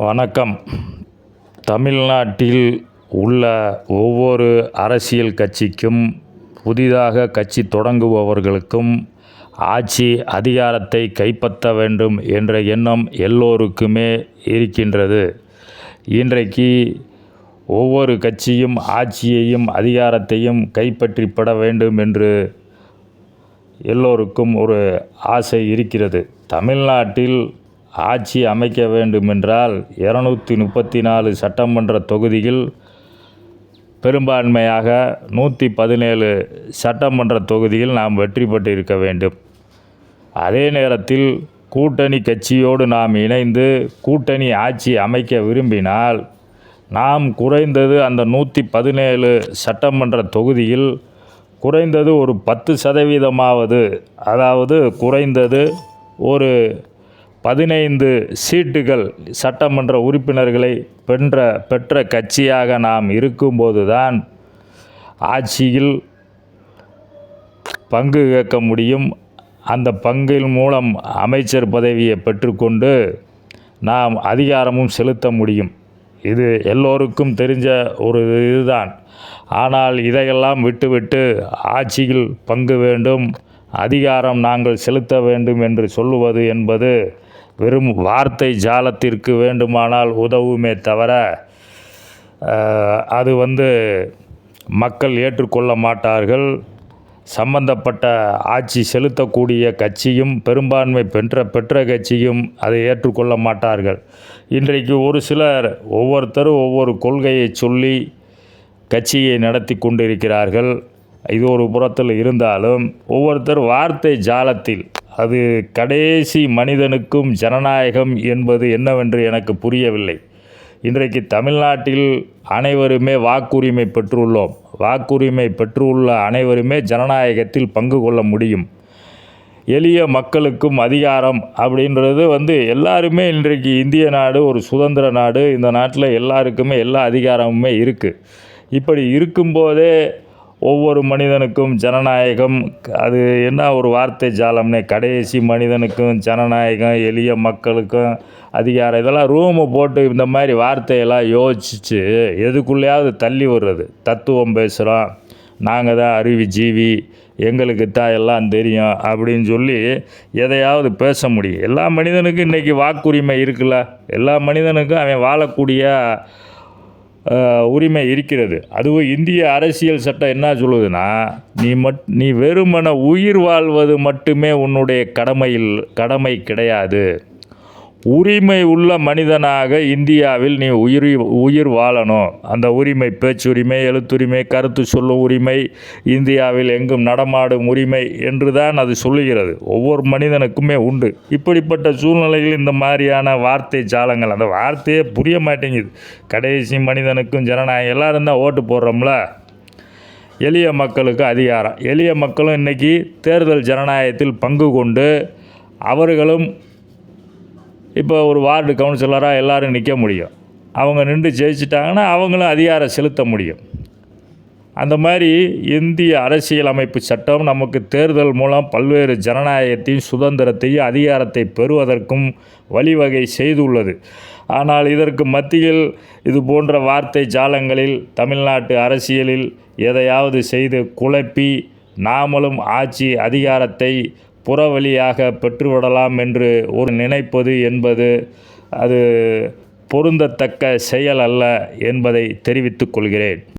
வணக்கம். தமிழ்நாட்டில் உள்ள ஒவ்வொரு அரசியல் கட்சிக்கும், புதிதாக கட்சி தொடங்குபவர்களுக்கும் ஆட்சி அதிகாரத்தை கைப்பற்ற வேண்டும் என்ற எண்ணம் எல்லோருக்குமே இருக்கின்றது. இன்றைக்கு ஒவ்வொரு கட்சியும் ஆட்சியையும் அதிகாரத்தையும் கைப்பற்றிப்பட வேண்டும் என்று எல்லோருக்கும் ஒரு ஆசை இருக்கிறது. தமிழ்நாட்டில் ஆட்சி அமைக்க வேண்டுமென்றால் 234 சட்டமன்ற தொகுதியில் பெரும்பான்மையாக 117 சட்டமன்ற தொகுதியில் நாம் வெற்றி பெற்று இருக்க வேண்டும். அதே நேரத்தில் கூட்டணி கட்சியோடு நாம் இணைந்து கூட்டணி ஆட்சி அமைக்க விரும்பினால் நாம் குறைந்தது அந்த 117 சட்டமன்ற தொகுதியில் குறைந்தது ஒரு 10% அதாவது குறைந்தது ஒரு 15 சீட்டுகள் சட்டமன்ற உறுப்பினர்களை பெற்ற கட்சியாக நாம் இருக்கும்போது தான் ஆட்சியில் பங்கு கேட்க முடியும். அந்த பங்கின் மூலம் அமைச்சர் பதவியை பெற்றுக்கொண்டு நாம் அதிகாரமும் செலுத்த முடியும். இது எல்லோருக்கும் தெரிஞ்ச ஒரு இதுதான். ஆனால் இதையெல்லாம் விட்டுவிட்டு ஆட்சியில் பங்கு வேண்டும், அதிகாரம் நாங்கள் செலுத்த வேண்டும் என்று சொல்லுவது என்பது வெறும் வார்த்தை ஜாலத்திற்கு வேண்டுமானால் உதவுமே தவிர அது மக்கள் ஏற்றுக்கொள்ள மாட்டார்கள். சம்பந்தப்பட்ட ஆட்சி செலுத்தக்கூடிய கட்சியும் பெரும்பான்மை பெற்ற கட்சியும் அதை ஏற்றுக்கொள்ள மாட்டார்கள். இன்றைக்கு ஒரு சிலர் ஒவ்வொருத்தரும் ஒவ்வொரு கொள்கையை சொல்லி கட்சியை நடத்தி கொண்டிருக்கிறார்கள். இது ஒரு புறத்தில் இருந்தாலும் ஒவ்வொருத்தர் வார்த்தை ஜாலத்தில் அது கடைசி மனிதனுக்கும் ஜனநாயகம் என்பது என்னவென்று எனக்கு புரியவில்லை. இன்றைக்கு தமிழ்நாட்டில் அனைவருமே வாக்குரிமை பெற்றுள்ளோம். வாக்குரிமை பெற்றுள்ள அனைவருமே ஜனநாயகத்தில் பங்கு கொள்ள முடியும். எளிய மக்களுக்கும் அதிகாரம் அப்படின்றது எல்லாருமே இன்றைக்கு இந்திய நாடு ஒரு சுதந்திர நாடு. இந்த நாட்டில் எல்லாருக்குமே எல்லா அதிகாரமுமே இருக்குது. இப்படி இருக்கும்போதே ஒவ்வொரு மனிதனுக்கும் ஜனநாயகம், அது என்ன ஒரு வார்த்தை ஜாலம்னே, கடைசி மனிதனுக்கும் ஜனநாயகம், எளிய மக்களுக்கும் அதிகாரம், இதெல்லாம் ரூமு போட்டு இந்த மாதிரி வார்த்தையெல்லாம் யோசித்து எதுக்குள்ளேயாவது தள்ளி வர்றது. தத்துவம் பேசுகிறோம், நாங்கள் தான் அறிவு ஜீவி, எங்களுக்கு தான் எல்லாம் தெரியும் அப்படின்னு சொல்லி எதையாவது பேச முடியும். எல்லா மனிதனுக்கும் இன்றைக்கி வாக்குரிமை இருக்குல்ல. எல்லா மனிதனுக்கும் அவன் வாழக்கூடிய உரிமை இருக்கிறது. அதுவும் இந்திய அரசியல் சட்டம் என்ன சொல்லுதுன்னா, நீ வெறுமன உயிர் வாழ்வது மட்டுமே உன்னுடைய கடமை கிடையாது. உரிமை உள்ள மனிதனாக இந்தியாவில் நீ உயிர் வாழணும். அந்த உரிமை பேச்சுரிமை, எழுத்துரிமை, கருத்து சொல்லும் உரிமை, இந்தியாவில் எங்கும் நடமாடும் உரிமை என்று தான் அது சொல்லுகிறது. ஒவ்வொரு மனிதனுக்குமே உண்டு. இப்படிப்பட்ட சூழ்நிலையில் இந்த மாதிரியான வார்த்தை ஜாலங்கள், அந்த வார்த்தையே புரிய மாட்டேங்குது. கடைசி மனிதனுக்கும் ஜனநாயகம், எல்லோரும் தான் ஓட்டு போடுறோம்ல. எளிய மக்களுக்கு அதிகாரம், எளிய மக்களும் இன்றைக்கி தேர்தல் ஜனநாயகத்தில் பங்கு கொண்டு அவர்களும் இப்போ ஒரு வார்டு கவுன்சிலராக எல்லோரும் நிற்க முடியும். அவங்க நின்று ஜெயிச்சிட்டாங்கன்னா அவங்களும் அதிகாரம் செலுத்த முடியும். அந்த மாதிரி இந்திய அரசியலமைப்பு சட்டம் நமக்கு தேர்தல் மூலம் பல்வேறு ஜனநாயகத்தையும் சுதந்திரத்தையும் அதிகாரத்தை பெறுவதற்கும் வழிவகை செய்துள்ளது. ஆனால் இதற்கு மத்தியில் இது போன்ற வார்த்தை ஜாலங்களில் தமிழ்நாட்டு அரசியலில் எதையாவது செய்து குழப்பி நாமளும் ஆட்சி அதிகாரத்தை புறவழியாக பெற்றுவிடலாம் என்று ஒரு நினைப்பது என்பது அது பொருந்தத்தக்க செயல் அல்ல என்பதை தெரிவித்துக் கொள்கிறேன்.